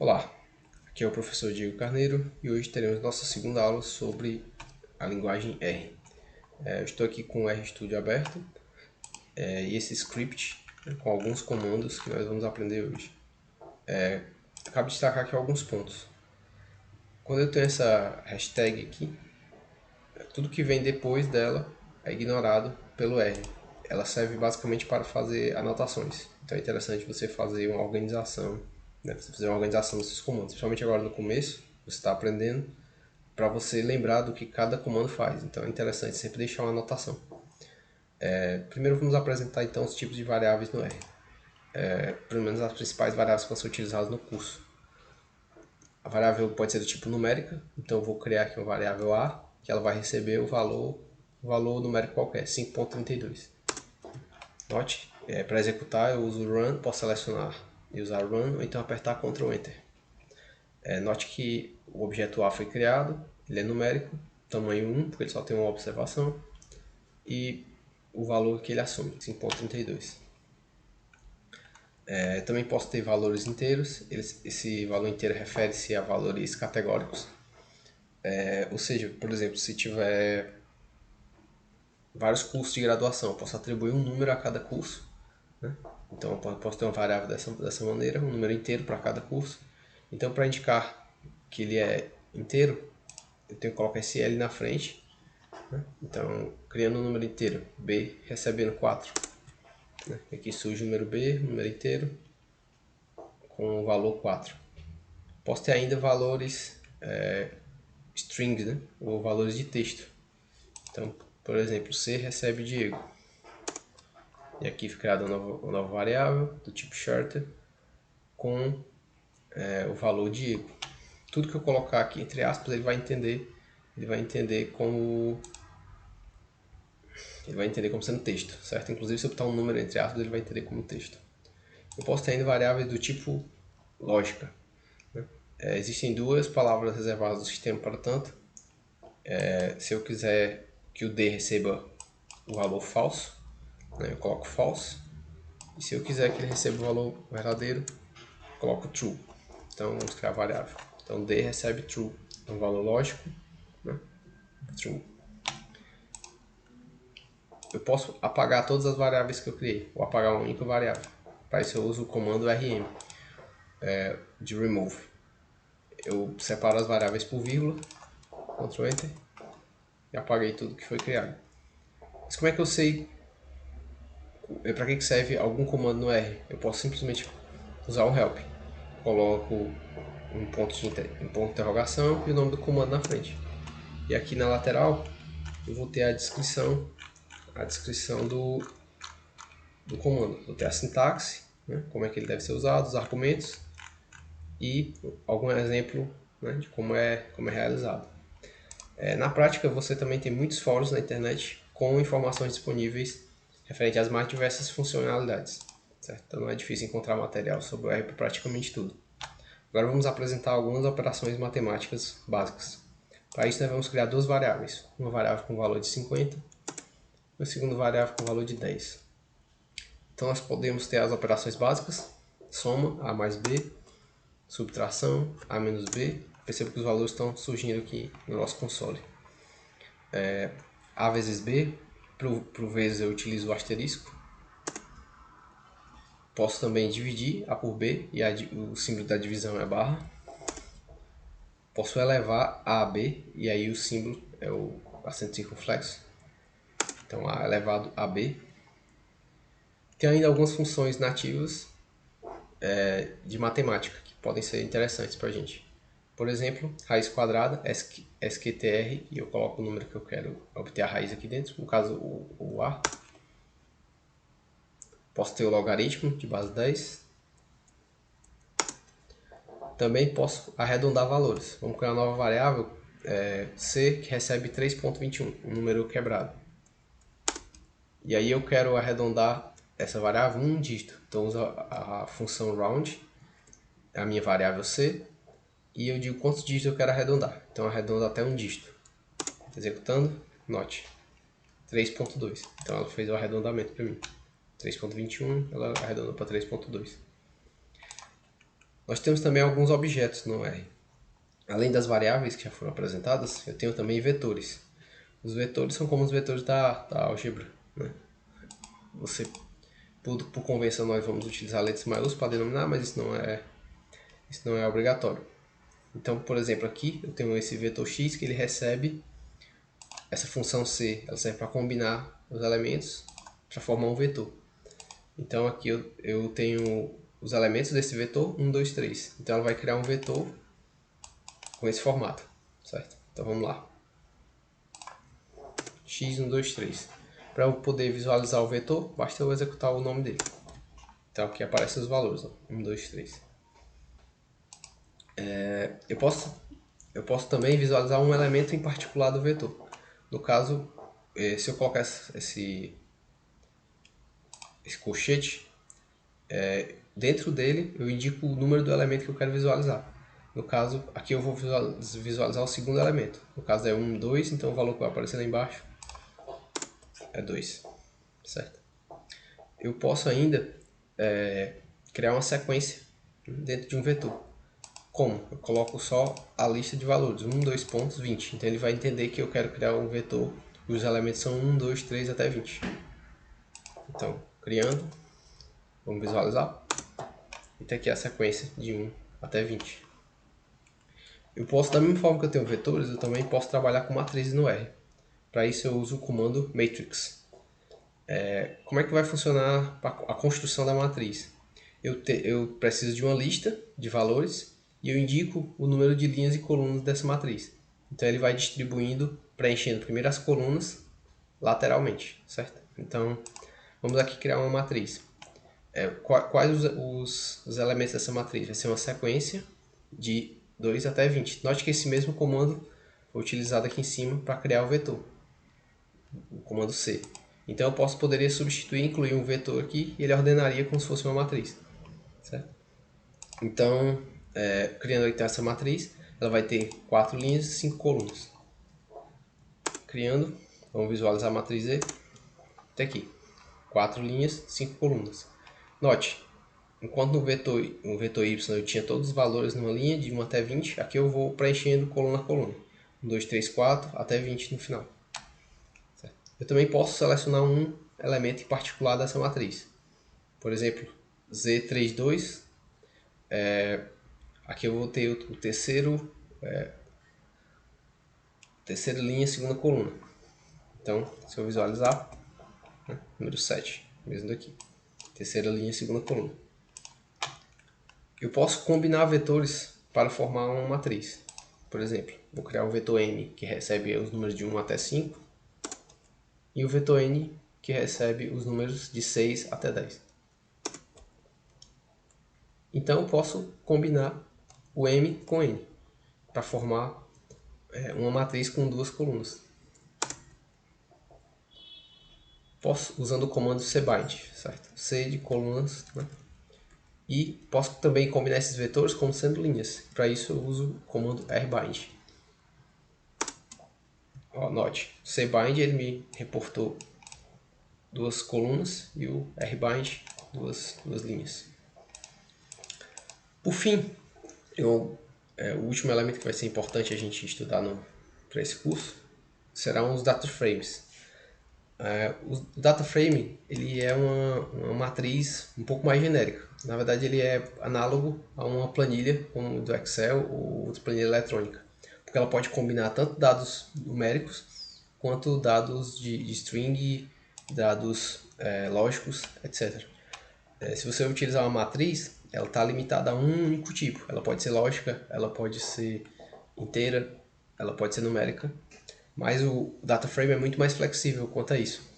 Olá, aqui é o professor Diego Carneiro e hoje teremos nossa segunda aula sobre a linguagem R. Eu estou aqui com o RStudio aberto e esse script com alguns comandos que nós vamos aprender hoje. Acabo de destacar aqui alguns pontos. Quando eu tenho essa hashtag aqui, tudo que vem depois dela é ignorado pelo R. Ela serve basicamente para fazer anotações. Então é interessante você fazer uma organização, Você fazer uma organização desses comandos, principalmente agora no começo, você está aprendendo, para você lembrar do que cada comando faz. Então é interessante sempre deixar uma anotação. Primeiro vamos apresentar então os tipos de variáveis no R. Pelo menos as principais variáveis que vão ser utilizadas no curso. A variável pode ser do tipo numérica, então eu vou criar aqui uma variável A, que ela vai receber o valor numérico qualquer, 5.32. Note, para executar eu uso run, posso selecionar e usar run, ou então apertar Ctrl Enter. Note que o objeto A foi criado, ele é numérico, tamanho 1, porque ele só tem uma observação, e o valor que ele assume, 5.32. Também posso ter valores inteiros, esse valor inteiro refere-se a valores categóricos, ou seja, por exemplo, se tiver vários cursos de graduação, eu posso atribuir um número a cada curso, né? Então eu posso ter uma variável dessa maneira, um número inteiro para cada curso. Então para indicar que ele é inteiro, eu tenho que colocar esse L na frente, né? Então criando um número inteiro, B recebendo 4, né? Aqui surge o número B, número inteiro, com o valor 4. Posso ter ainda valores strings, né? Ou valores de texto. Então, por exemplo, C recebe Diego. E aqui foi criada uma nova variável do tipo shorter com o valor Diego. Tudo que eu colocar aqui entre aspas ele vai entender como sendo texto, certo? Inclusive se eu botar um número entre aspas ele vai entender como texto. Eu posso ter ainda variáveis do tipo lógica, né? Existem duas palavras reservadas do sistema para tanto. Se eu quiser que o D receba o valor falso, né, eu coloco false. E se eu quiser que ele receba o valor verdadeiro, eu coloco true. Então vamos criar a variável. Então D recebe true, um valor lógico, né? True. Eu posso apagar todas as variáveis que eu criei, ou apagar uma única variável. Para isso eu uso o comando rm de remove. Eu separo as variáveis por vírgula, Ctrl Enter, e apaguei tudo que foi criado. Mas como é que eu sei para que serve algum comando no R? Eu posso simplesmente usar o help. Coloco um ponto de interrogação e o nome do comando na frente. E aqui na lateral eu vou ter a descrição do comando. Vou ter a sintaxe, né, como é que ele deve ser usado, os argumentos e algum exemplo, né, de como é realizado. Na prática, você também tem muitos fóruns na internet com informações disponíveis referente às mais diversas funcionalidades, certo? Então não é difícil encontrar material sobre o R para praticamente tudo. Agora vamos apresentar algumas operações matemáticas básicas. Para isso nós vamos criar duas variáveis, uma variável com valor de 50 e a segunda variável com valor de 10. Então nós podemos ter as operações básicas, soma, A mais B, subtração, A menos B. Perceba que os valores estão surgindo aqui no nosso console. A vezes B, por vezes eu utilizo o asterisco. Posso também dividir A por B e o símbolo da divisão é barra. Posso elevar A a B e aí o símbolo é o acento circunflexo. Então A elevado a B. Tem ainda algumas funções nativas de matemática que podem ser interessantes para a gente. Por exemplo, raiz quadrada, SQTR, e eu coloco o número que eu quero obter a raiz aqui dentro, no caso o A. Posso ter o logaritmo de base 10. Também posso arredondar valores. Vamos criar uma nova variável, C, que recebe 3.21, um número quebrado. E aí eu quero arredondar essa variável em um dígito. Então uso a função round, a minha variável C, e eu digo quantos dígitos eu quero arredondar. Então arredondo até um dígito. Executando, note, 3.2. Então ela fez o arredondamento para mim. 3.21, ela arredondou para 3.2. Nós temos também alguns objetos no R. Além das variáveis que já foram apresentadas, eu tenho também vetores. Os vetores são como os vetores da álgebra, né? Por convenção, nós vamos utilizar letras maiúsculas para denominar, mas isso não é obrigatório. Então, por exemplo, aqui eu tenho esse vetor x que ele recebe essa função c, ela serve para combinar os elementos para formar um vetor. Então aqui eu tenho os elementos desse vetor 1, 2, 3. Então ela vai criar um vetor com esse formato, certo? Então vamos lá. x, 1, 2, 3. Para eu poder visualizar o vetor, basta eu executar o nome dele. Então aqui aparecem os valores, ó, 1, 2, 3. Eu posso também visualizar um elemento em particular do vetor. No caso, se eu colocar esse colchete, dentro dele eu indico o número do elemento que eu quero visualizar. No caso, aqui eu vou visualizar o segundo elemento. No caso é 1, 2, então o valor que vai aparecer lá embaixo é 2. Certo? Eu posso ainda criar uma sequência dentro de um vetor. Como? Eu coloco só a lista de valores, 1, 2 pontos, 20. Então ele vai entender que eu quero criar um vetor e os elementos são 1, 2, 3 até 20. Então, criando, vamos visualizar. E tem aqui a sequência de 1 até 20. Eu posso, da mesma forma que eu tenho vetores, eu também posso trabalhar com matrizes no R. Para isso eu uso o comando matrix. Como é que vai funcionar a construção da matriz? Eu preciso de uma lista de valores e eu indico o número de linhas e colunas dessa matriz. Então ele vai distribuindo, preenchendo primeiro as colunas lateralmente, certo? Então vamos aqui criar uma matriz. Quais os elementos dessa matriz? Vai ser uma sequência de 2 até 20. Note que esse mesmo comando foi utilizado aqui em cima para criar o vetor, o comando C. Então eu poderia substituir e incluir um vetor aqui e ele ordenaria como se fosse uma matriz, certo? Então, criando então essa matriz, ela vai ter 4 linhas e 5 colunas. Criando, vamos visualizar a matriz E, até aqui, 4 linhas, 5 colunas. Note, enquanto no vetor Y eu tinha todos os valores numa linha de 1 até 20, aqui eu vou preenchendo coluna a coluna. 1, 2, 3, 4, até 20 no final. Certo? Eu também posso selecionar um elemento em particular dessa matriz. Por exemplo, Z32, aqui eu vou ter o terceira linha, segunda coluna. Então, se eu visualizar, número 7, mesmo daqui. Terceira linha, segunda coluna. Eu posso combinar vetores para formar uma matriz. Por exemplo, vou criar um vetor M que recebe os números de 1 até 5 e o vetor N que recebe os números de 6 até 10. Então eu posso combinar o M com N para formar uma matriz com 2 colunas. Posso usando o comando cbind, certo? C de colunas, né? E posso também combinar esses vetores como sendo linhas. Para isso eu uso o comando rbind. Note, o cbind ele me reportou 2 colunas e o rbind duas linhas. Por fim, o último elemento que vai ser importante a gente estudar para esse curso serão os data frames. O data frame ele é uma matriz um pouco mais genérica. Na verdade, ele é análogo a uma planilha como do Excel ou outra planilha eletrônica, porque ela pode combinar tanto dados numéricos quanto dados de string, dados lógicos, etc. Se você utilizar uma matriz, ela está limitada a um único tipo. Ela pode ser lógica, ela pode ser inteira, ela pode ser numérica, mas o data frame é muito mais flexível quanto a isso.